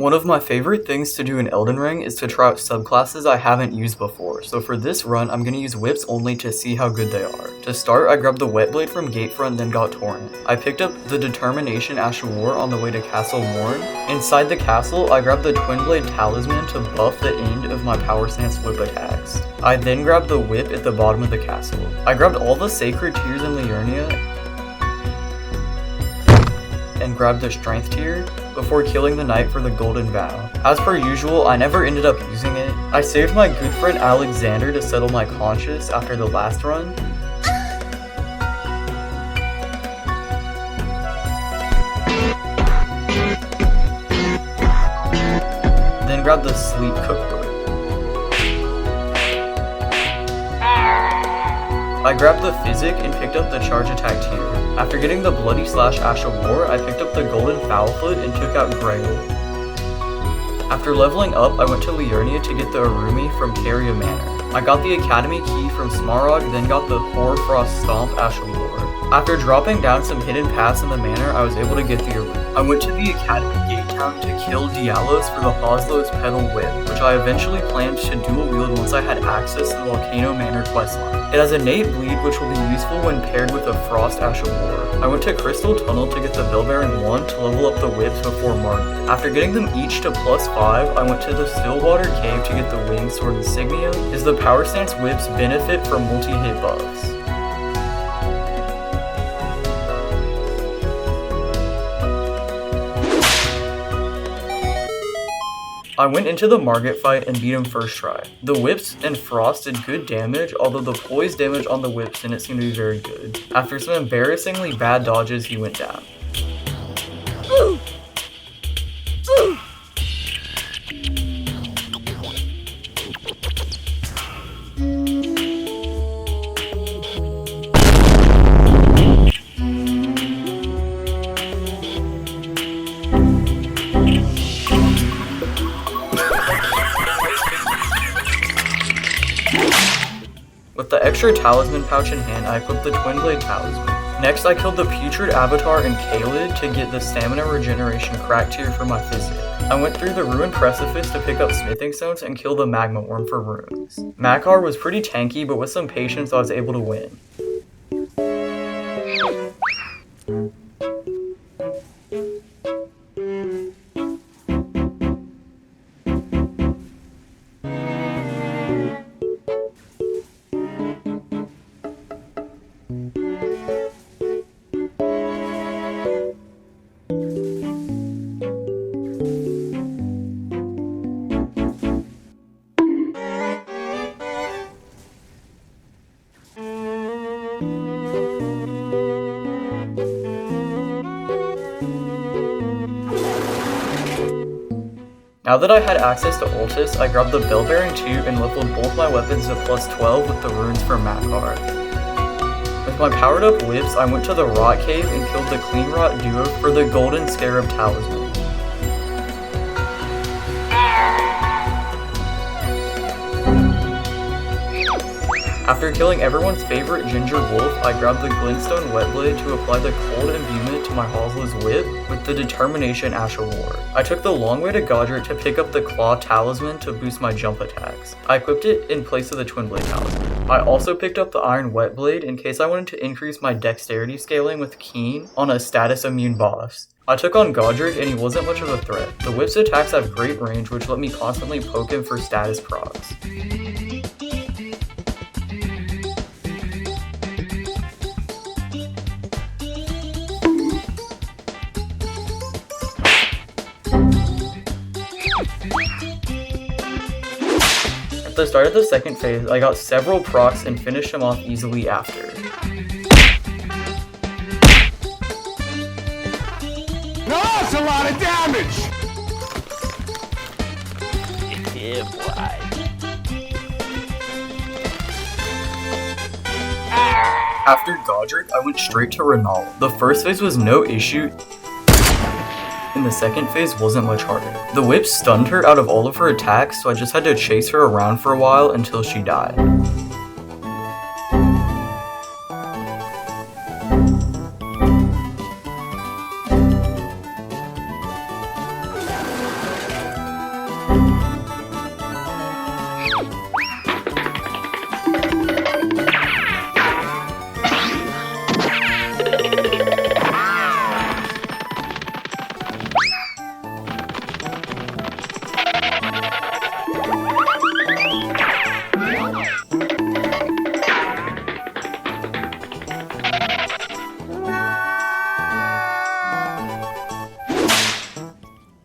One of my favorite things to do in Elden Ring is to try out subclasses I haven't used before, so for this run I'm going to use whips only to see how good they are. To start, I grabbed the Wet Blade from Gatefront, then got Torrent. I picked up the Determination Ash of War on the way to Castle Morn. Inside the castle, I grabbed the Twin Blade Talisman to buff the end of my Power Stance whip attacks. I then grabbed the whip at the bottom of the castle. I grabbed all the Sacred Tears in Liurnia and grabbed the Strength Tier before killing the Knight for the Golden Vow. As per usual, I never ended up using it. I saved my good friend Alexander to settle my conscience after the last run. Then grabbed the Sleep Cookbook. I grabbed the Physic and picked up the Charge Attack tier. After getting the Bloody Slash Ash of War, I picked up the Golden Foulfoot and took out Grail. After leveling up, I went to Liurnia to get the Arumi from Caria Manor. I got the Academy Key from Smaragd, then got the Hoarfrost Stomp Ash of War. After dropping down some hidden paths in the manor, I was able to get the Arumi. I went to the Academy Gate Town to kill Dialos for the Hoslow's Petal Whip, which I eventually planned to dual wield once I had access to the Volcano Manor questline. It has innate bleed, which will be useful when paired with the Frost Ash of War. I went to Crystal Tunnel to get the Billbearing 1 to level up the whips before Market. After getting them each to +5, I went to the Stillwater Cave to get the Winged Sword Insignia, as the Power Stance whips benefit from multi-hit buffs. I went into the Margit fight and beat him first try. The whips and frost did good damage, although the poise damage on the whips didn't seem to be very good. After some embarrassingly bad dodges, he went down. With the extra talisman pouch in hand, I equipped the Twin Blade Talisman. Next, I killed the Putrid Avatar and Kaled to get the Stamina Regeneration Crack tier for my Physic. I went through the Ruined Precipice to pick up Smithing Stones and kill the Magma Worm for runes. Makar was pretty tanky, but with some patience I was able to win. Now that I had access to Ultis, I grabbed the Bellbearing 2 and leveled both my weapons to +12 with the runes from Makar. With my powered up whips, I went to the Rot Cave and killed the Clean Rot duo for the Golden Scarab Talisman. After killing everyone's favorite Ginger Wolf, I grabbed the Glintstone Wet Blade to apply the cold imbuement to my Hoslow's whip with the Determination Ash of War. I took the long way to Godric to pick up the Claw Talisman to boost my jump attacks. I equipped it in place of the Twin Blade Talisman. I also picked up the Iron Wet Blade in case I wanted to increase my dexterity scaling with Keen on a status immune boss. I took on Godric and he wasn't much of a threat. The whip's attacks have great range, which let me constantly poke him for status procs. At the start of the second phase, I got several procs and finished him off easily after. Now that's a lot of damage! Yeah, boy. After Godric, I went straight to Renal. The first phase was no issue, and the second phase wasn't much harder. The whip stunned her out of all of her attacks, so I just had to chase her around for a while until she died.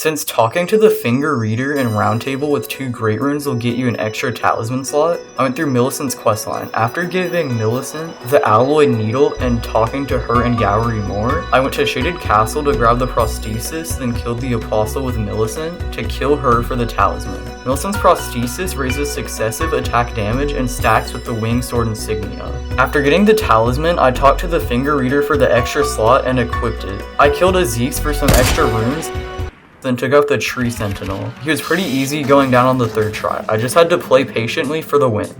Since talking to the finger reader and round table with 2 great runes will get you an extra talisman slot, I went through Millicent's questline. After giving Millicent the alloy needle and talking to her and Gowrie more, I went to Shaded Castle to grab the prosthesis, then killed the apostle with Millicent to kill her for the talisman. Millicent's prosthesis raises successive attack damage and stacks with the wing sword insignia. After getting the talisman, I talked to the finger reader for the extra slot and equipped it. I killed Aziz for some extra runes, then took out the tree sentinel. He was pretty easy going down on the 3rd try. I just had to play patiently for the win.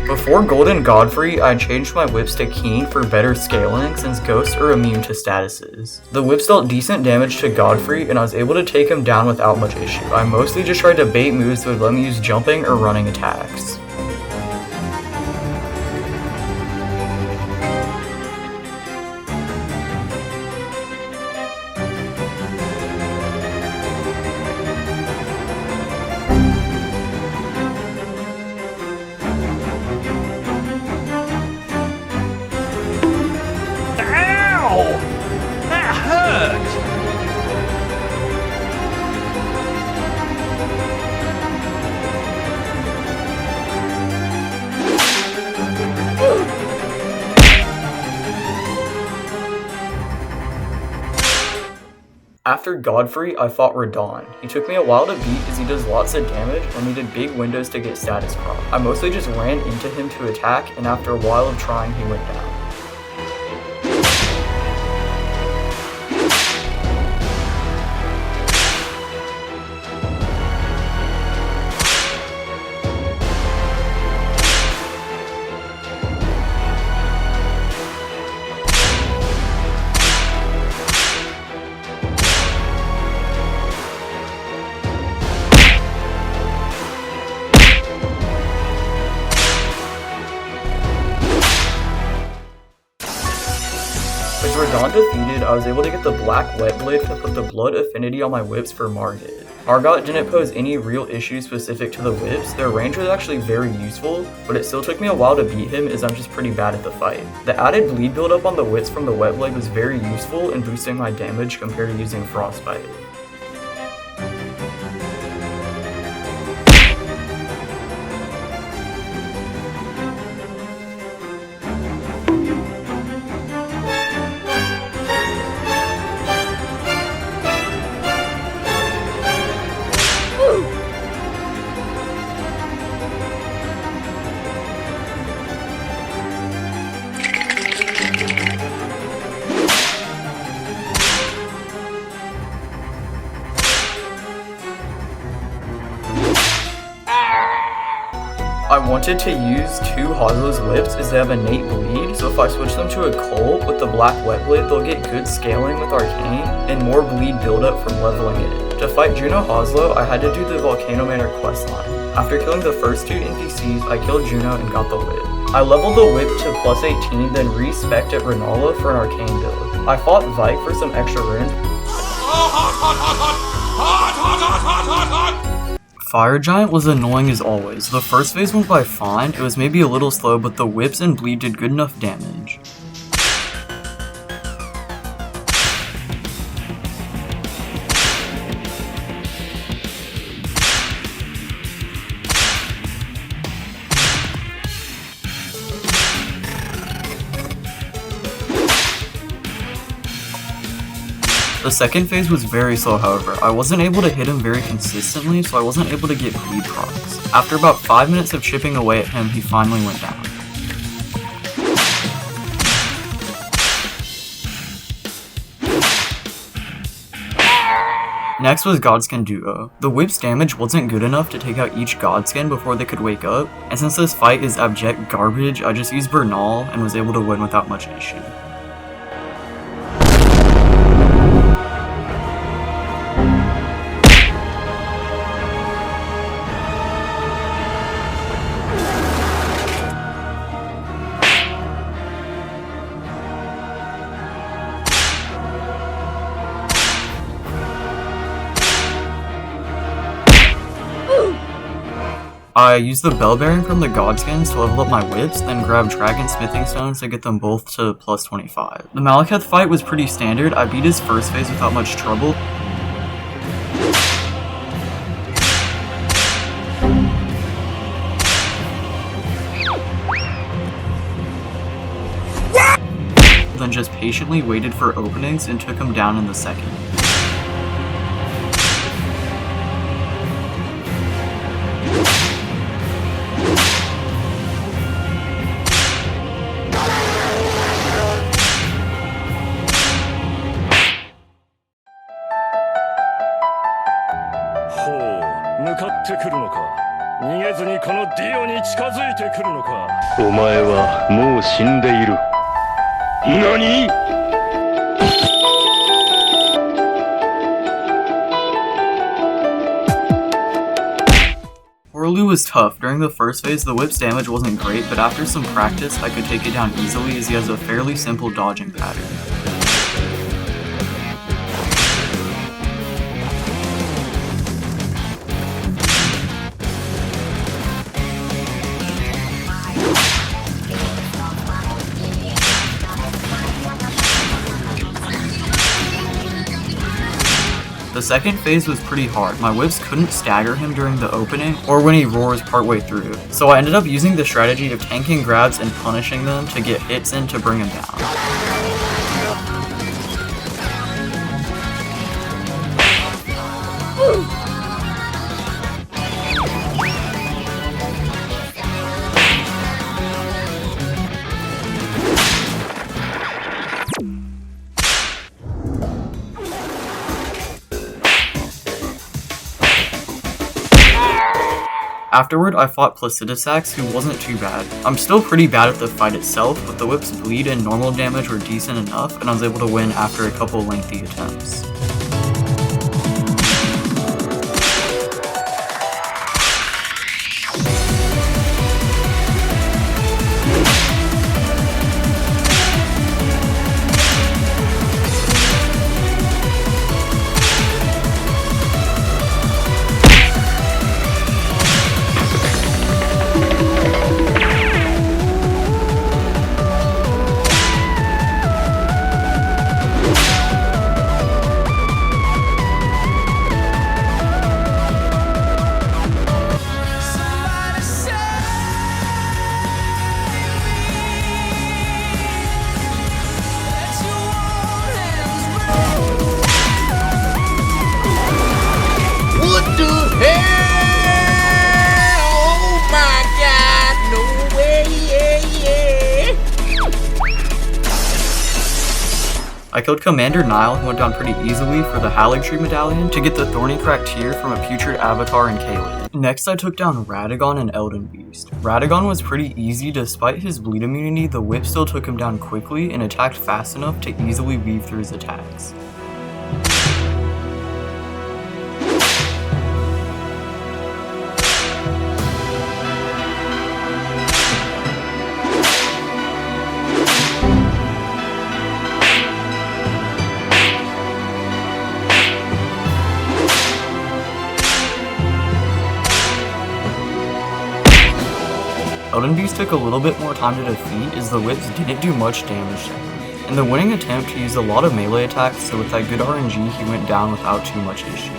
Before Golden Godfrey, I changed my whips to Keen for better scaling since ghosts are immune to statuses. The whips dealt decent damage to Godfrey and I was able to take him down without much issue. I mostly just tried to bait moves that would let me use jumping or running attacks. After Godfrey, I fought Radon. He took me a while to beat as he does lots of damage and needed big windows to get status crop. I mostly just ran into him to attack, and after a while of trying, he went down. With Radon defeated, I was able to get the Black Wet Blade to put the blood affinity on my whips for Margit. Margot didn't pose any real issues specific to the whips. Their range was actually very useful, but it still took me a while to beat him as I'm just pretty bad at the fight. The added bleed buildup on the whips from the Wet Blade was very useful in boosting my damage compared to using Frostbite. I wanted to use 2 Hoslow's whips as they have innate bleed, so if I switch them to a Cult with the Black Wet Blade, they'll get good scaling with Arcane and more bleed buildup from leveling it. To fight Juno Hoslow, I had to do the Volcano Manor questline. After killing the first 2 NPCs, I killed Juno and got the whip. I leveled the whip to plus 18, then re-spec'd at Renala for an Arcane build. I fought Vike for some extra runes. Fire Giant was annoying as always. The first phase went by fine, it was maybe a little slow, but the whips and bleed did good enough damage. The second phase was very slow, however. I wasn't able to hit him very consistently, so I wasn't able to get bleed procs. After about 5 minutes of chipping away at him, he finally went down. Next was Godskin Duo. The whip's damage wasn't good enough to take out each Godskin before they could wake up, and since this fight is abject garbage, I just used Bernal and was able to win without much issue. I used the bell bearing from the Godskins to level up my whips, then grabbed dragon smithing stones to get them both to plus 25. The Malekith fight was pretty standard. I beat his first phase without much trouble. Then just patiently waited for openings and took him down in the second. Hoslow was tough. During the first phase, the whip's damage wasn't great, but after some practice, I could take it down easily as he has a fairly simple dodging pattern. The second phase was pretty hard. My whips couldn't stagger him during the opening or when he roars partway through, so I ended up using the strategy of tanking grabs and punishing them to get hits in to bring him down. Afterward, I fought Placidusax, who wasn't too bad. I'm still pretty bad at the fight itself, but the whip's bleed and normal damage were decent enough, and I was able to win after a couple lengthy attempts. I killed Commander Nile, who went down pretty easily, for the Haligtree Medallion to get the Thorny Crack tier from a putrid avatar in Kaelin. Next, I took down Radagon and Elden Beast. Radagon was pretty easy. Despite his bleed immunity, the whip still took him down quickly and attacked fast enough to easily weave through his attacks. Elden Beast took a little bit more time to defeat as the whips didn't do much damage to him. In the winning attempt, he used a lot of melee attacks, so with that good RNG, he went down without too much issue.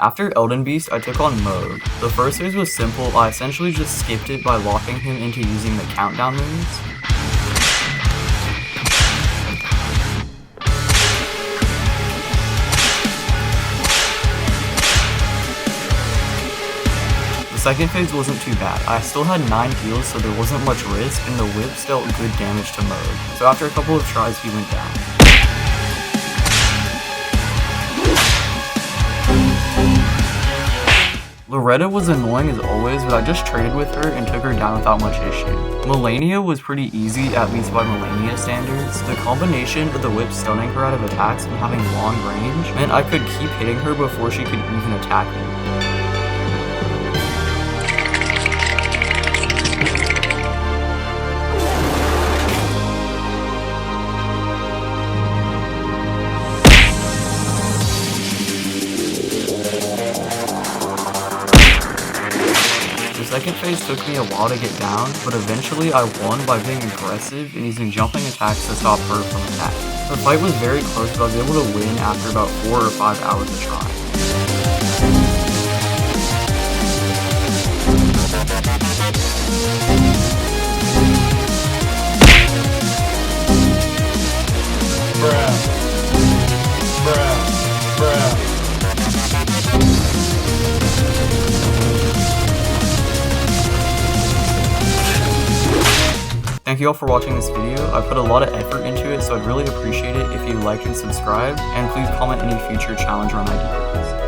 After Elden Beast, I took on Mode. The first phase was simple, I essentially just skipped it by locking him into using the countdown moves. The second phase wasn't too bad. I still had 9 heals, so there wasn't much risk, and the whips dealt good damage to Mode. So after a couple of tries, he went down. Loretta was annoying as always, but I just traded with her and took her down without much issue. Melania was pretty easy, at least by Melania standards. The combination of the whip stunning her out of attacks and having long range meant I could keep hitting her before she could even attack me. The second phase took me a while to get down, but eventually I won by being aggressive and using jumping attacks to stop her from attacking. The fight was very close, but I was able to win after about 4 or 5 hours of trying. Thank you all for watching this video. I put a lot of effort into it, so I'd really appreciate it if you like and subscribe, and please comment any future challenge run ideas.